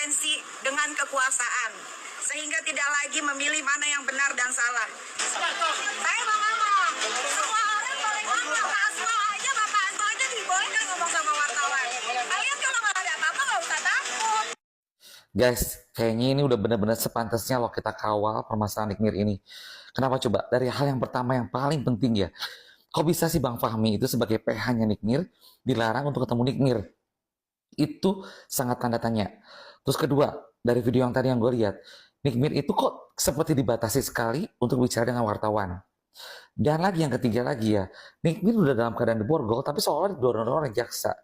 berpretensi dengan kekuasaan, sehingga tidak lagi memilih mana yang benar dan salah. Saya mau ngomong, semua orang boleh ngomong, Pak Aslo aja, Bapak Aslo aja dibolehkan ngomong sama wartawan. Kalian kalau nggak ada apa-apa nggak usah takut. Guys, kayaknya ini udah benar-benar sepantasnya loh kita kawal permasalahan Nikmir ini. Kenapa coba? Dari hal yang pertama yang paling penting ya. Kok bisa sih Bang Fahmi itu sebagai PH-nya Nikmir dilarang untuk ketemu Nikmir? Itu sangat tanda tanya. Terus kedua, dari video yang tadi yang gue lihat, Nikmir itu kok seperti dibatasi sekali untuk bicara dengan wartawan. Dan lagi yang ketiga lagi ya, Nikmir udah dalam keadaan diborgol, tapi seolah didorong-dorong oleh jaksa.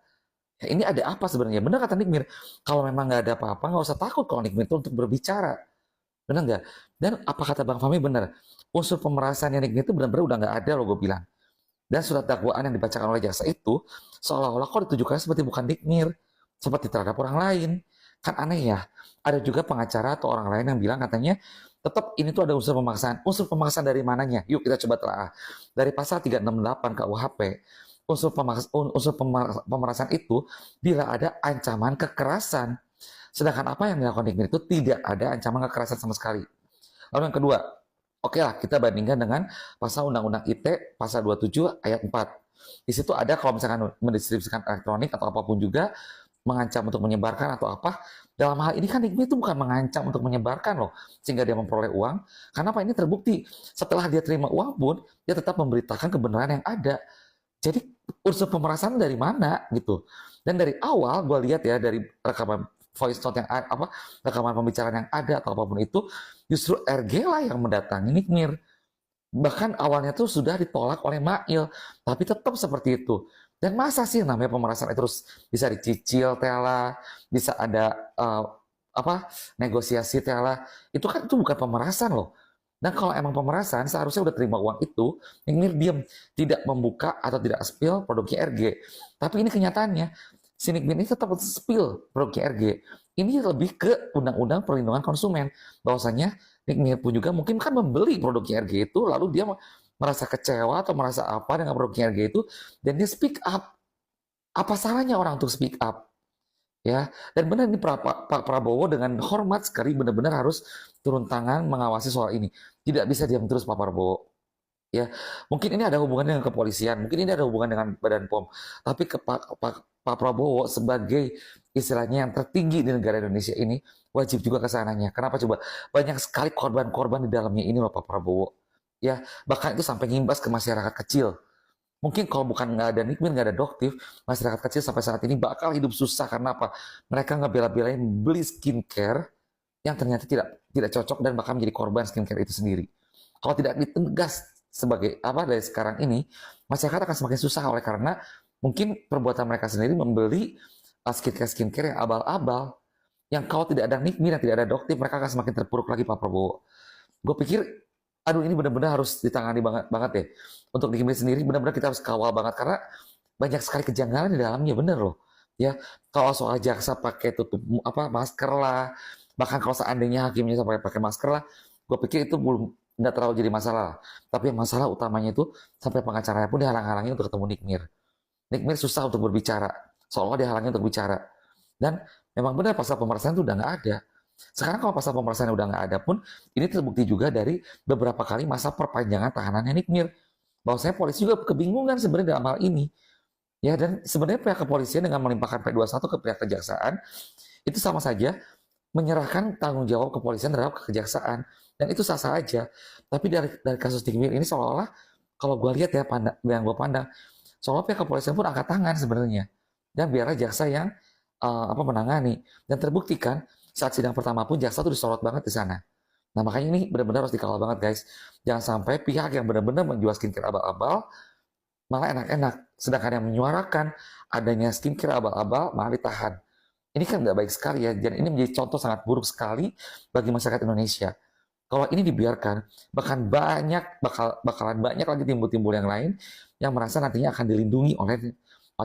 Ya, ini ada apa sebenarnya? Benar kata Nikmir, kalau memang nggak ada apa-apa, nggak usah takut kalau Nikmir itu untuk berbicara. Benar nggak? Dan apa kata Bang Fahmi benar? Unsur pemerasan yang Nikmir itu benar-benar udah nggak ada loh gue bilang. Dan surat dakwaan yang dibacakan oleh jaksa itu seolah-olah kok ditujukan seperti bukan Nikmir, seperti terhadap orang lain. Kan aneh ya. Ada juga pengacara atau orang lain yang bilang katanya tetap ini tuh ada unsur pemaksaan. Unsur pemaksaan dari mananya? Yuk kita coba telah. Dari pasal 368 KUHP, unsur pemerasan itu bila ada ancaman kekerasan. Sedangkan apa yang dilakukan Nikmir itu tidak ada ancaman kekerasan sama sekali. Lalu yang kedua, oke lah kita bandingkan dengan pasal Undang-Undang ITE pasal 27 ayat 4. Di situ ada kalau misalkan mendistribusikan elektronik atau apapun juga mengancam untuk menyebarkan atau apa. Dalam hal ini kan Nikmir itu bukan mengancam untuk menyebarkan loh sehingga dia memperoleh uang. Karena apa? Ini terbukti setelah dia terima uang pun dia tetap memberitakan kebenaran yang ada. Jadi unsur pemerasan dari mana gitu. Dan dari awal gue lihat ya dari rekaman voice note yang apa rekaman pembicaraan yang ada atau apapun itu justru RG lah yang mendatangi Nikmir. Bahkan awalnya tuh sudah ditolak oleh Mail, tapi tetap seperti itu. Dan masa sih namanya pemerasan itu terus bisa dicicil tela, bisa ada apa negosiasi tela. Itu kan itu bukan pemerasan loh. Dan kalau emang pemerasan, seharusnya udah terima uang itu, Nikmir diam, tidak membuka atau tidak spill produknya RG. Tapi ini kenyataannya, si Nikmir ini tetap spill produknya RG. Ini lebih ke Undang-Undang Perlindungan Konsumen. Bahwasanya Nikmir pun juga mungkin kan membeli produknya RG itu, lalu dia merasa kecewa atau merasa apa dengan produknya RG itu, dan dia speak up. Apa salahnya orang untuk speak up? Ya, dan benar ini Pak Prabowo dengan hormat sekali benar-benar harus turun tangan mengawasi soal ini. Tidak bisa diam terus Pak Prabowo. Ya, mungkin ini ada hubungan dengan kepolisian, mungkin ini ada hubungan dengan Badan POM. Tapi ke Pak Prabowo sebagai istilahnya yang tertinggi di negara Indonesia ini wajib juga ke sananya. Kenapa coba? Banyak sekali korban-korban di dalamnya ini loh Pak Prabowo. Ya, bahkan itu sampai ngimbas ke masyarakat kecil. Mungkin kalau bukan nggak ada Nikmir, nggak ada Doktif, masyarakat kecil sampai saat ini bakal hidup susah karena apa? Mereka ngebela-belain beli skincare yang ternyata tidak cocok dan bakal menjadi korban skincare itu sendiri. Kalau tidak ditegas sebagai apa dari sekarang ini, masyarakat akan semakin susah oleh karena mungkin perbuatan mereka sendiri membeli skincare yang abal-abal. Yang kalau tidak ada Nikmir, yang tidak ada Doktif, mereka akan semakin terpuruk lagi Pak Prabowo. Gue pikir aduh ini benar-benar harus ditangani banget ya. Untuk Nikmir sendiri benar-benar kita harus kawal banget karena banyak sekali kejanggalan di dalamnya bener loh. Ya, kalau soal jaksa pakai tutup apa masker lah, bahkan kalau seandainya hakimnya sampai pakai masker lah, gue pikir itu belum nggak terlalu jadi masalah. Tapi masalah utamanya itu sampai pengacaranya pun dihalang-halangi untuk ketemu Nikmir. Nikmir susah untuk berbicara, seolah dihalangi untuk bicara. Dan memang benar pasal pemerasan itu udah nggak ada. Sekarang kalau pasal pemerasan udah nggak ada pun, ini terbukti juga dari beberapa kali masa perpanjangan tahanannya Nikmir. Bahwasanya polisi juga kebingungan sebenarnya dalam hal ini. Ya, dan sebenarnya pihak kepolisian dengan melimpahkan P21 ke pihak kejaksaan, itu sama saja menyerahkan tanggung jawab kepolisian terhadap kejaksaan. Dan itu sah-sah aja. Tapi dari kasus Nikmir ini seolah-olah, kalau gue lihat ya, yang gue pandang, seolah pihak kepolisian pun angkat tangan sebenarnya. Dan biarlah jaksa yang menangani. Dan terbukti kan, saat sidang pertama pun jaksa tuh disorot banget di sana. Nah makanya ini benar-benar harus dikawal banget guys. Jangan sampai pihak yang benar-benar menjual skincare abal-abal malah enak-enak. Sedangkan yang menyuarakan adanya skincare abal-abal malah ditahan. Ini kan nggak baik sekali ya. Dan ini menjadi contoh sangat buruk sekali bagi masyarakat Indonesia. Kalau ini dibiarkan, bakalan banyak lagi timbul-timbul yang lain yang merasa nantinya akan dilindungi oleh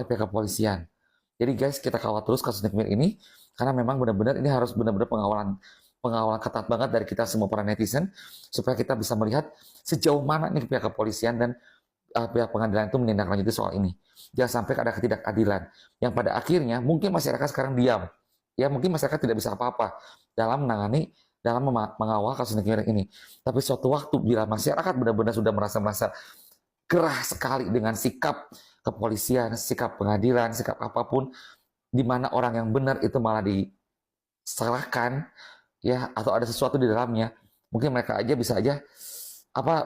pihak kepolisian. Jadi guys, kita kawal terus kasus Nikmir ini karena memang benar-benar ini harus benar-benar pengawalan ketat banget dari kita semua para netizen supaya kita bisa melihat sejauh mana nih pihak kepolisian dan pihak pengadilan itu menindaklanjuti soal ini. Jangan sampai ada ketidakadilan yang pada akhirnya mungkin masyarakat sekarang diam ya mungkin masyarakat tidak bisa apa-apa dalam mengawal kasus Nick ini. Tapi suatu waktu bila masyarakat benar-benar sudah merasa gerah sekali dengan sikap kepolisian, sikap pengadilan, sikap apapun, di mana orang yang benar itu malah disalahkan, ya, atau ada sesuatu di dalamnya, mungkin mereka aja bisa aja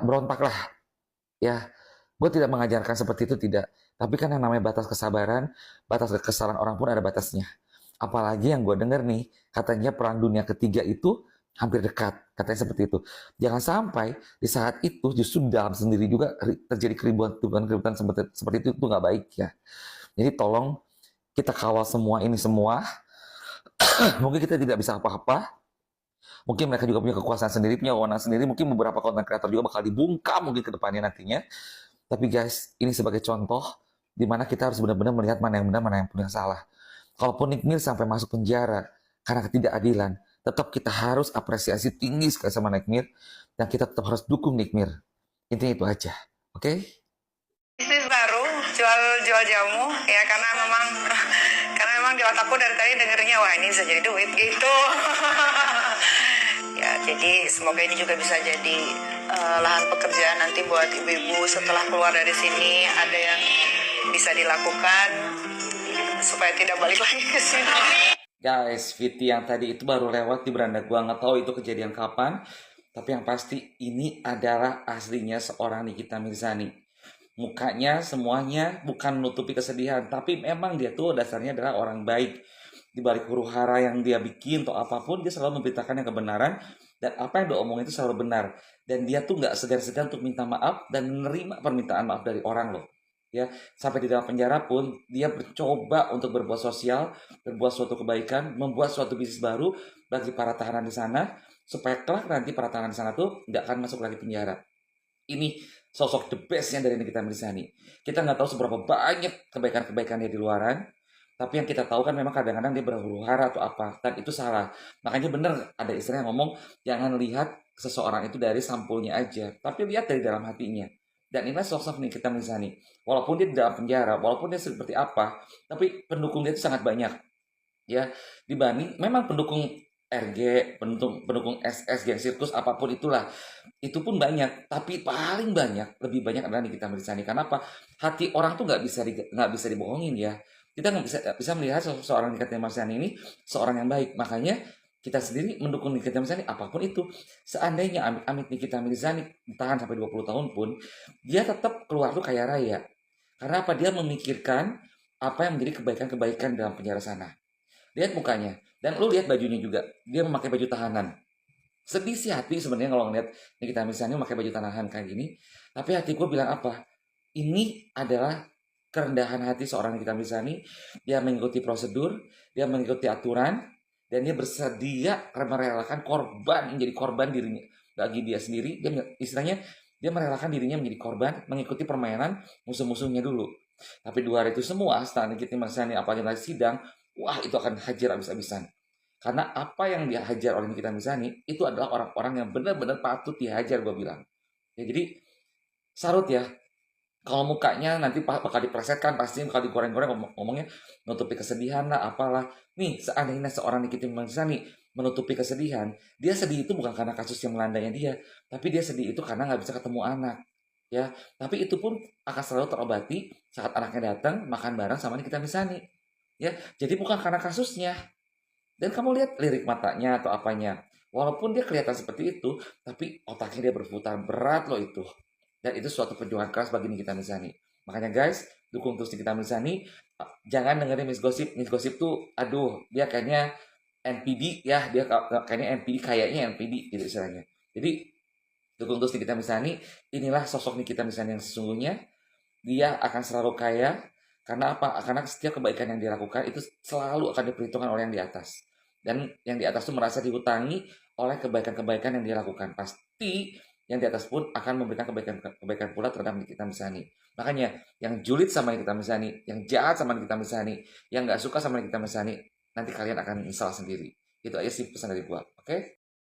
berontak lah, ya. Gue tidak mengajarkan seperti itu, tidak. Tapi kan yang namanya batas kesabaran, batas kekesalan orang pun ada batasnya. Apalagi yang gue denger nih, katanya perang dunia ketiga itu hampir dekat, katanya seperti itu. Jangan sampai di saat itu justru dalam sendiri juga terjadi keributan seperti itu nggak baik, ya. Jadi tolong kita kawal semua ini semua. Mungkin kita tidak bisa apa-apa. Mungkin mereka juga punya kekuasaan sendiri, punya wewenang sendiri. Mungkin beberapa konten kreator juga bakal dibungkam mungkin ke depannya nantinya. Tapi guys, ini sebagai contoh di mana kita harus benar-benar melihat mana yang benar, mana yang punya salah. Kalaupun Nick Mir sampai masuk penjara karena ketidakadilan, tetap kita harus apresiasi tinggi sekali sama Nick Mir, dan kita tetap harus dukung Nick Mir. Intinya itu aja, oke? Bisnis baru, jual jamu, ya karena memang di otakku dari tadi dengernya wah ini bisa jadi duit gitu. Ya jadi semoga ini juga bisa jadi lahan pekerjaan nanti buat ibu-ibu setelah keluar dari sini, ada yang bisa dilakukan supaya tidak balik lagi ke sini. Guys, Viti yang tadi itu baru lewat di beranda gua, nggak tahu itu kejadian kapan, tapi yang pasti ini adalah aslinya seorang Nikita Mirzani. Mukanya semuanya bukan menutupi kesedihan, tapi memang dia tuh dasarnya adalah orang baik. Di balik huru-hara yang dia bikin atau apapun, dia selalu memberitakan yang kebenaran, dan apa yang dia omongin itu selalu benar. Dan dia tuh nggak segan-segan untuk minta maaf dan menerima permintaan maaf dari orang loh. Ya, sampai di dalam penjara pun dia mencoba untuk berbuat sosial, berbuat suatu kebaikan, membuat suatu bisnis baru bagi para tahanan di sana, supaya kelak nanti para tahanan di sana tuh nggak akan masuk lagi penjara. Ini sosok the bestnya dari Nikita Mirzani. Kita nggak tahu seberapa banyak kebaikan-kebaikannya di luaran, tapi yang kita tahu kan memang kadang-kadang dia berhuru-hara atau apa, dan itu salah. Makanya benar ada istilah yang ngomong, jangan lihat seseorang itu dari sampulnya aja, tapi lihat dari dalam hatinya. Dan inilah sosok Nikita Mirzani. Walaupun dia di dalam penjara, walaupun dia seperti apa, tapi pendukung dia itu sangat banyak. Ya, dibanding memang pendukung RG, pendukung SS, geng sirkus, apapun itulah. Itu pun banyak, tapi paling banyak, lebih banyak adalah Nikita Mirzani. Kenapa? Hati orang tuh nggak bisa dibohongin, ya. Kita nggak bisa melihat seorang Nikita Mirzani ini seorang yang baik. Makanya kita sendiri mendukung Nikita Mirzani apapun itu. Seandainya amit-amit Nikita Mirzani ditahan sampai 20 tahun pun, dia tetap keluar tuh kaya raya. Karena apa? Dia memikirkan apa yang menjadi kebaikan-kebaikan dalam penjara sana. Lihat mukanya, dan lu lihat bajunya juga. Dia memakai baju tahanan. Sedih sih hati sebenarnya kalau ngeliat Nikita Mirzani memakai baju tahanan kayak gini. Tapi hati gue bilang apa? Ini adalah kerendahan hati seorang Nikita Mirzani. Dia mengikuti prosedur, dia mengikuti aturan, dan dia bersedia merelakan korban, menjadi korban dirinya bagi dia sendiri. Dia istilahnya dia merelakan dirinya menjadi korban, mengikuti permainan musuh-musuhnya dulu. Tapi di luar itu semua, setelah Nikita Mirzani apalagi lagi sidang, wah itu akan hajar habis-habisan. Karena apa yang dihajar oleh Nikita Mirzani itu adalah orang-orang yang benar-benar patut dihajar, gue bilang. Ya, jadi sarut ya. Kalau mukanya nanti bakal dipresetkan, pasti bakal digoreng-goreng ngomongnya menutupi kesedihan lah, apalah. Nih, seandainya seorang Nikita Mirzani menutupi kesedihan, dia sedih itu bukan karena kasus yang melandainya dia, tapi dia sedih itu karena nggak bisa ketemu anak. Ya, tapi itu pun akan selalu terobati saat anaknya datang makan bareng sama Nikita Mirzani. Ya, jadi bukan karena kasusnya. Dan kamu lihat lirik matanya atau apanya. Walaupun dia kelihatan seperti itu, tapi otaknya dia berputar berat loh itu. Dan itu suatu perjuangan keras bagi Nikita Mirzani. Makanya guys, dukung terus Nikita Mirzani. Jangan dengerin Miss Gossip. Miss Gossip tuh, aduh, dia kayaknya NPD ya. Dia kayaknya NPD gitu istilahnya. Jadi, dukung terus Nikita Mirzani. Inilah sosok Nikita Mirzani yang sesungguhnya. Dia akan selalu kaya. Karena apa? Karena setiap kebaikan yang dia lakukan itu selalu akan diperhitungkan oleh yang di atas. Dan yang di atas itu merasa dihutangi oleh kebaikan-kebaikan yang dia lakukan. Pasti yang di atas pun akan memberikan kebaikan pula terhadap Nikita Mirzani. Makanya yang julid sama Nikita Mirzani, yang jahat sama Nikita Mirzani, yang nggak suka sama Nikita Mirzani, nanti kalian akan menyesal sendiri. Itu aja sih pesan dari gua. Oke?